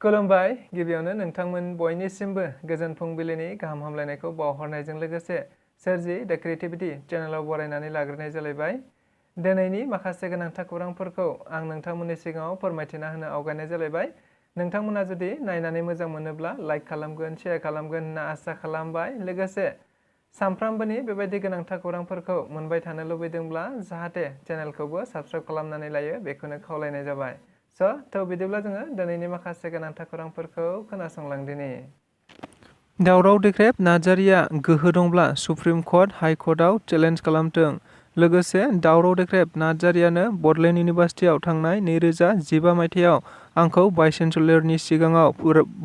खुलुमबाय गिबियावनो नोंथांमोन बयनिसिमबो गोजोन फुंबिलिनि गाहाम हामलायनायखौ बावहरनायजों लोगोसे सोरजि द क्रिएटिविटी चेनेलाव बरायनानै लाग्रोनाय जालायबाय। दिनैनि माखासे गोनांथार खौरांफोरखौ आं नोंथांमोननि सिगाङाव फोरमायथिना होनो आवगायनाय जालायबाय। नोंथांमोना जुदि नायनानै मोजां मोनोब्ला लाइक खालामगोन, शेयार खालामगोन होनना आसा खालामबाय। लोगोसे सानफ्रामबोनि बेबायदि गोनांथार खौरांफोरखौ मोनबाय थानो लुबैदोंब्ला जाहाथे चेनेलखौबो साबस्क्राइब खालामनानै लायो बेखौनो खावलायनाय जाबाय। थ' बिदिब्ला जोङो दिनैनि माखासे गोनांथार खौरांफोरखौ खोनासंलांदिनि। दावराव देख्रेब नार्जारिया गोहो दंब्ला सुप्रिम कर्ट हाइ कर्टआव चेलेन्ज खालामथों। लोगोसे दावराव देख्रेब नार्जारियानो बडलेण्ड इउनिभार्सिटियाव थांनाय 2015 मायथाइयाव आंखौ भाइस चेन्सेलरनि सिगाङाव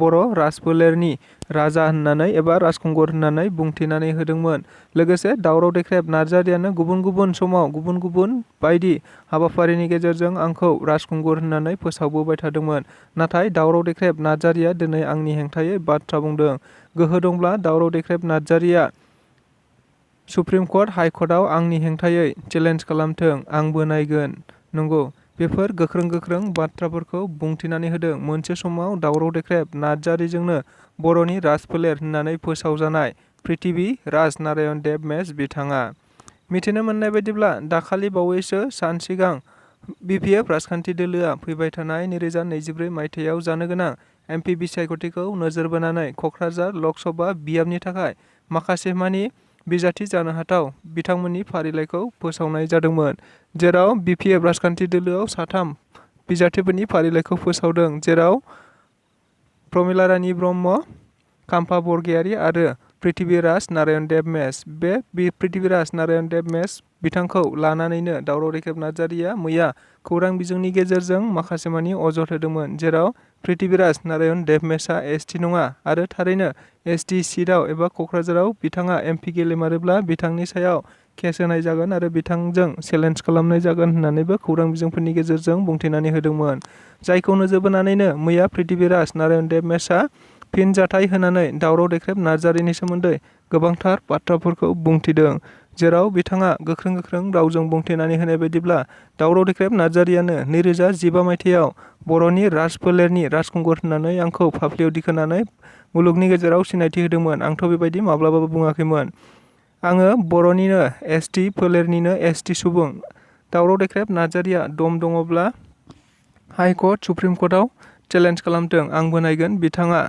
बर' राजफोलेरनि राजा होननानै एबा राजखुंगुर होननानै बुंथिनानै होदोंमोन। लोगोसे दावराव देख्रेब नार्जारियानो गुबुन गुबुन समाव गुबुन गुबुन बायदि हाबाफारिनि गेजेरजों आंखौ राजखुंगुर होननानै फोसावबोबाय थादोंमोन। नाथाय दावराव देख्रेब नार्जारिया दिनै आंनि हेंथायै बाथ्रा बुंदों। गोहो दंब्ला दावराव देख्रेब नार्जारिया सुप्रिम कर्ट हाइ कर्टआव आंनि हेंथायै चेलेन्ज खालामथों, आंबो नायगोन। नंगौ, बेफोर गोख्रों बाथ्राफोरखौ बुंथिनानै होदों। मोनसे समाव दावराव देख्रेब नार्जारिजोंनो बर'नि राजफोलेर होननानै फोसावजानाय पृथ्वी राज नारायण देब मेस बिथाङा। मिथिनो मोननाय बायदिब्ला दाखालि बावैसो सान सिगां UPPL राजखान्थि दोलोआ फैबाय थानाय 2024 मायथाइयाव जानो गोनां MP बिसायख'थिखौ नोजोर बोनानै क'क्राझार लक सभा बियाबनि थाखाय माखासे मानि बिजाथि जानो हाथाव बिथांमोननि फारिलाइखौ फोसावनाय जादोंमोन। जेराव UPPL राजखान्थि दोलोआव 3 बिजाथिफोरनि फारिलाइखौ फोसावदों। जेराव प्रमिला रानी ब्रह्म, काम्फा बरगयारी आरो पृथ्वीराज नारायण देब मेस। बे पृथ्वीराज नारायण देब मेस बिथांखौ लानानैनो दावराव देख्रेब नार्जारिया मैया खौरां बिजोंनि गेजेरजों माखासे मानि अजद होदोंमोन। जेराव पृथ्वीराज नारायण देब मेसआ ST नङा आरो थारैनो ST सिटआव एबा क'क्राझाराव बिथाङा MP गेलेमारोब्ला बिथांनि सायाव केस होनाय जागोन आरो बिथांजों चेलेन्ज खालामनाय जागोन होननानैबो खौरां बिजोंफोरनि गेजेरजों बुंथिनानै होदोंमोन। जायखौ नोजोर बोनानैनो मैया पृथ्वीराज नारायण देब मेसआ फिनजाथाय होनानै दावराव देख्रेब नार्जारिनि सोमोन्दै गोबांथार बाथ्राफोरखौ बुंथिदों। जेराव बिथाङा गोख्रों रावजों बुंथिनानै होनाय बायदिब्ला दावराव देख्रेब नार्जारियानो 2015 मायथाइयाव बर'नि राजफोलेरनि राजखुंगुर होननानै आंखौ फाफ्लियाव दिखोनानै मुलुगनि गेजेराव सिनायथि होदोंमोन। आंथ' बेबायदि माब्लाबाबो बुङाखैमोन। आङो बर'निनो ST फोलेरनिनो ST सुबुं। दावराव देख्रेब नार्जारिया दम दङब्ला हाइ कर्ट सुप्रिम कर्टआव चेलेन्ज खालामथों, आंबो नायगोन बिथाङा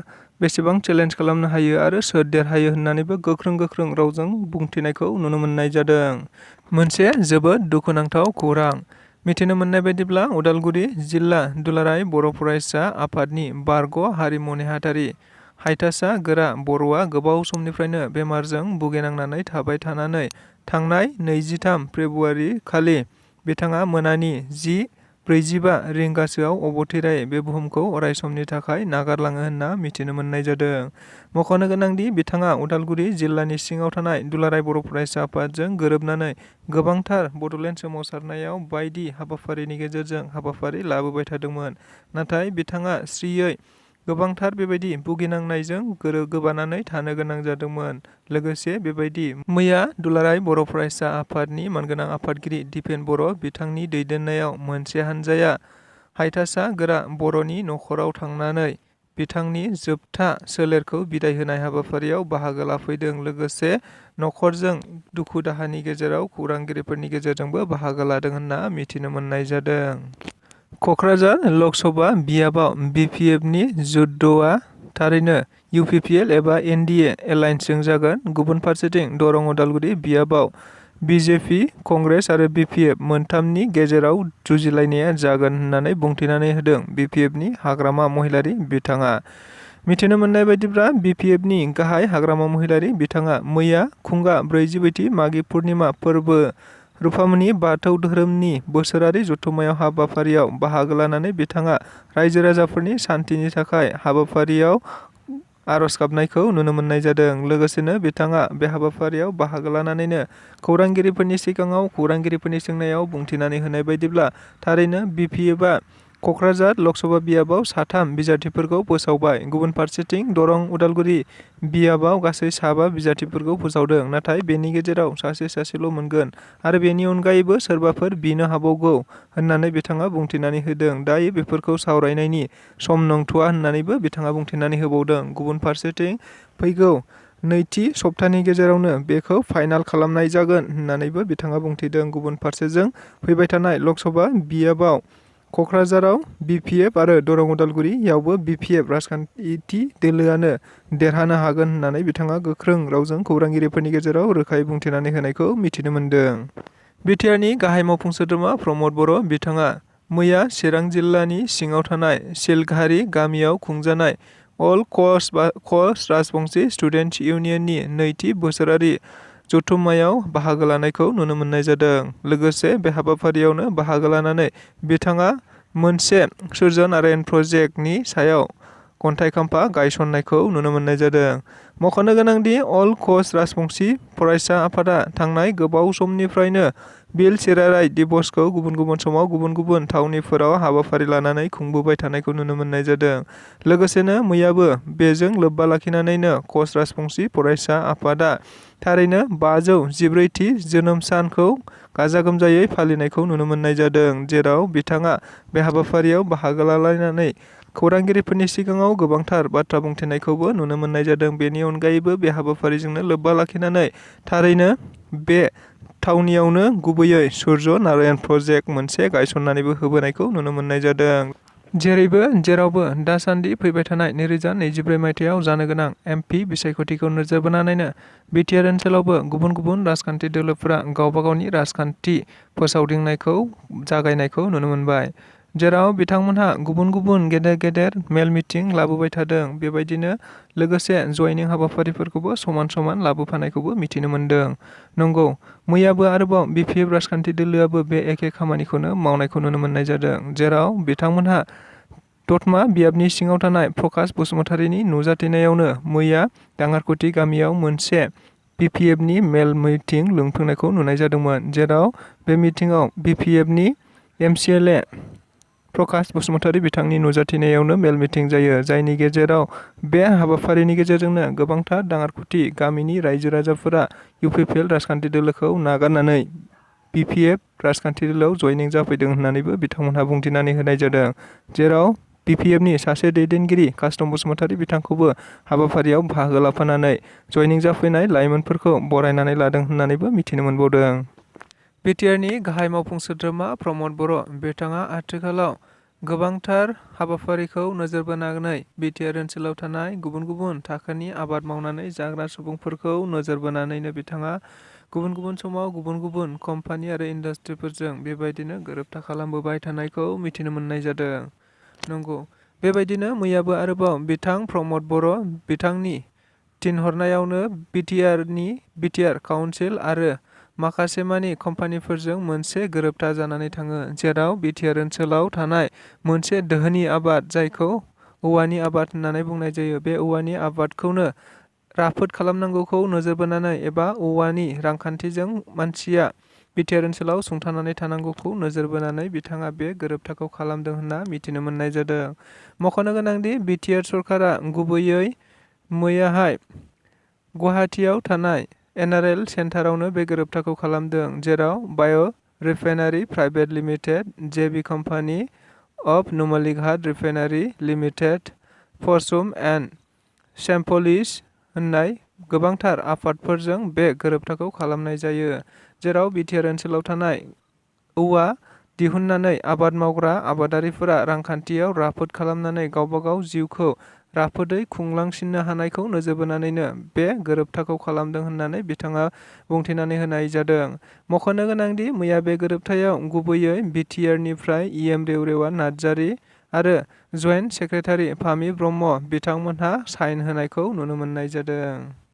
बेसेबां चेलेन्ज खालामनो हायो आरो सोर देरहायो होननानैबो गोख्रों रावजों बुंथिनायखौ नुनो मोननाय जादों। मोनसे जोबोद दुखुनांथाव खौरां। मिथिनो मोननाय बायदिब्ला उदालगुरि जिल्ला दुलाराय बर' फरायसा आफादनि बारग' हारिमु नेहाथारि हाइथासा गोरा बर'आ गोबाव समनिफ्रायनो बेमारजों भुगिनांनानै थाबाय थानानै थांनाय 23 फेब्रुवारि खालि बिथाङा मोनानि 10:45 रिंगासोआव अबथिरायै बे बुहुमखौ अरायसमनि थाखाय नागारलाङो होनना मिथिनो मोननाय जादों। मख'नो गोनांदि बिथाङा उदालगुरि जिल्लानि सिङाव थानाय दुलाराय बर' फरायसा आफादजों गोरोबनानै गोबांथार बड'लेण्ड सोमावसारनायाव बायदि हाबाफारिनि गेजेरजों हाबाफारि लाबोबाय थादोंमोन। नाथाय बिथाङा स्रियै गोबांथार बेबायदि भुगिनांनायजों गोबानानै थानो गोनां जादोंमोन। लोगोसे बेबायदि मैया दुलाराय बर' फरायसा आफादनि मानगोनां आफादगिरि दिपेन बर' बिथांनि दैदेननायाव मोनसे हानजाया हाइथासा गोरा बर'नि न'खराव थांनानै बिथांनि जोबथा सोलेरखौ बिदाय होनाय हाबाफारियाव बाहागो लाफैदों। लोगोसे न'खरजों दुखु दाहानि गेजेराव खौरांगिरिफोरनि गेजेरजोंबो बाहागो लादों होनना मिथिनो मोननाय जादों। क'क्राझार लक सभा बियाबाव BPFनि जुद्धआ थारैनो UPPL एबा NDA एलायन्सजों जागोन। गुबुन फारसेथिं दरं उदालगुरि बियाबाव BJP, कंग्रेस आरो BPF मोनथामनि गेजेराव जुजिलायनाया जागोन होननानै बुंथिनानै होदों BPFनि हाग्रामा महिलारि बिथाङा। मिथिनो मोननाय बायदिब्ला BPFनि गाहाय हाग्रामा महिलारि बिथाङा मैया खुंगा 40बैथि मागि पुर्निमा फोरबो रुफामनि बाथौ धोरोमनि बोसोरारि जथुम्मायाव हाबाफारियाव बाहागो लानानै बिथाङा रायजो राजाफोरनि सान्थिनि थाखाय हाबाफारियाव आर'ज गाबनायखौ नुनो मोननाय जादों। लोगोसेनो बिथाङा बे हाबाफारियाव बाहागो लानानैनो खौरांगिरिफोरनि सिगाङाव खौरांगिरिफोरनि सोंनायाव बुंथिनानै होनाय बायदिब्ला थारैनो BPFआ क'क्राझार लकसभा बियाबाव 3 बिजाथिफोरखौ फोसावबाय। गुबुन फारसेथिं दरं उदालगुरि बियाबाव गासै 7 बिजाथिफोरखौ फोसावदों। नाथाय बेनि गेजेराव सासेल' मोनगोन आरो बेनि अनगायैबो सोरबाफोर बिनो हाबावगौ होननानै बिथाङा बुंथिनानै होदों। दायो बेफोरखौ सावरायनायनि सम नंथ'आ होननानैबो बिथाङा बुंथिनानै होबावदों। गुबुन फारसेथिं फैगौ नैथि सप्तानि गेजेरावनो बेखौ फाइनाल खालामनाय जागोन होननानैबो बिथाङा बुंथिदों। गुबुन फारसेजों फैबाय थानाय लकसभा बियाबाव क'क्राझाराव BPF आरो दरं उदालगुरियावबो BPF राजखान्थि दोलोआनो देरहानो हागोन होननानै बिथाङा गोख्रों रावजों खौरांगिरिफोरनि गेजेराव रोखायै बुंथिनानै होनायखौ मिथिनो मोन्दों। बिटिआरनि गाहाय मावफुं सोद्रोमा प्रमद बर' बिथाङा मैया चिरां जिल्लानि सिङाव थानाय सिलघारि गामियाव खुंजानाय अल क'स्ट राजबंशी स्टुडेन्टस इउनियननि नैथि बोसोरारि जथुम्मायाव बाहागो लानायखौ नुनो मोननाय जादों। लोगोसे बे हाबाफारियावनो बाहागो लानानै बिथाङा मोनसे स्वrji नारायण प्रजेक्टनि सायाव खन्थाइ खाम्फा गायसननायखौ नुनो मोननाय जादों। मख'नो गोनांदि अल क'स्ट राजबंशी फरायसा आफादा थांनाय गोबाव समनिफ्रायनो बिल चिराराय दिबसखौ गुबुन गुबुन समाव गुबुन गुबुन थावनिफोराव हाबाफारि लानानै खुंबोबाय थानायखौ नुनो मोननाय जादों। लोगोसेनो मैयाबो बेजों लोब्बा लाखिनानैनो क'स्ट राजबंशी फरायसा आफादा थारैनो 514थि जोनोम सानखौ गाजा गोमजायै फालिनायखौ नुनो मोननाय जादों। जेराव बिथाङा बे हाबाफारियाव बाहागो लालायनानै खौरांगिरिफोरनि सिगाङाव गोबांथार बाथ्रा बुंथिनायखौबो नुनो मोननाय जादों। बेनि अनगायैबो बे हाबाफारिजोंनो लोब्बा लाखिनानै थारैनो बे थावनियावनो गुबैयै स्वrji नारायण प्रजेक्ट मोनसे गायसननानैबो होबोनायखौ नुनो मोननाय जादों। जेरैबो जेरावबो दासान्दि फैबाय थानाय 2024 मायथाइयाव जानो गोनां MP बिसायख'थिखौ नोजोर बोनानैनो बिटिआर ओनसोलावबो गुबुन गुबुन राजखान्थि दोलोफोरा गावबा गावनि राजखान्थि फोसावदिंनायखौ जागायनायखौ नुनो मोनबाय। जेराव बिथांमोनहा गुबुन गुबुन गेदेर गेदेर मेल मिटिं लाबोबाय थादों। बेबायदिनो लोगोसे जयनिं हाबाफारिफोरखौबो समान समान लाबोफानायखौबो मिथिनो मोन्दों। नंगौ, मैयाबो आरोबाव BPF राजखान्थि दोलोआबो बे एखे खामानिखौनो मावनायखौ नुनो मोननाय जादों। जेराव बिथांमोनहा दतमा बियाबनि सिङाव थानाय प्रकाश बसुमतारीनि नुजाथिनायावनो मैया दाङारकुथि गामियाव मोनसे BPFनि मेल मिटिं लिंफुंनायखौ नुनाय जादोंमोन। जेराव बे मिटिंआव BPFनि MCLA प्रकाश बसुमतारी बिथांनि नुजाथिनायावनो मेल मिटिं जायो। जायनि गेजेराव बे हाबाफारिनि गेजेरजोंनो गोबांथार दाङारकुथि गामिनि रायजो राजाफोरा UPPL राजखान्थि दोलोखौ नागारनानै BPF राजखान्थि दोलोआव जयनिं जाफैदों होननानैबो बिथांमोनहा बुंथिनानै होनाय जादों। जेराव BPFनि सासे दैदेनगिरि कास्टम बसुमतारी बिथांखौबो हाबाफारियाव बाहागो लाफानानै जयनिं जाफैनाय लाइमोनफोरखौ बरायनानै लादों होननानैबो मिथिनो मोनबावदों। बिटिआरनि गाहाय मावफुं सोद्रोमा प्रमद बर' बिथाङा आथिखालाव गोबांथार हाबाफारिखौ नोजोर बोनानै बिटिआर ओनसोलाव थानाय गुबुन गुबुन थाखोनि आबाद मावनानै जाग्रा सुबुंफोरखौ नोजोर बोनानैनो बिथाङा गुबुन गुबुन समाव गुबुन गुबुन कम्पानि आरो इन्डास्ट्रिफोरजों बेबायदिनो गोरोबथा खालामबोबाय थानायखौ मिथिनो मोननाय जादों। नंगौ, बेबायदिनो मैयाबो आरोबाव बिथां प्रमद बर' बिथांनि थिनहरनायावनो बिटिआर काउन्सिल आरो माखासे मानि कम्पानिफोरजों मोनसे गोरोबथा जानानै थाङो। जेराव बिटिआर ओनसोलाव थानाय मोनसे दोहोनि आबाद जायखौ औवानि आबाद होननानै बुंनाय जायो। बे औवानि आबादखौनो राफोद खालामनांगौखौ नोजोर बोनानै एबा औवानि रांखान्थिजों मानसिया बिटिआर ओनसोलाव सुंथानानै थानांगौखौ नोजोर बोनानै बिथाङा बे गोरोबथाखौ खालामदों होनना मिथिनो मोननाय जादों। मख'नो गोनांदि बिटिआर सरकारा गुबैयै मैयाहाय गुवाहाटीआव थानाय NRL सेन्टारावनो बे गोरोबथाखौ खालामदों। जेराव बाय' refinery private limited, JV company of Numaligarh refinery limited, fortune and samples होननाय गोबांथार आफादफोरजों बे गोरोबथाखौ खालामनाय जायो। जेराव बिटिआर ओनसोलाव थानाय औवा दिहुननानै आबाद मावग्रा आबादारिफोरा रांखान्थियाव राफोद खालामनानै गावबा गाव जिउखौ राफोदै खुंलांसिननो हानायखौ नोजोर बोनानैनो बे गोरोबथाखौ खालामदों होननानै बिथाङा बुंथिनानै होनाय जादों। मख'नो गोनांदि मैया बे गोरोबथायाव गुबैयै बिटिआरनिफ्राय EM रेवरेवा नार्जारि आरो जइन्ट सेक्रेटारि फामि ब्रह्म बिथांमोनहा साइन होनायखौ नुनो मोननाय जादों।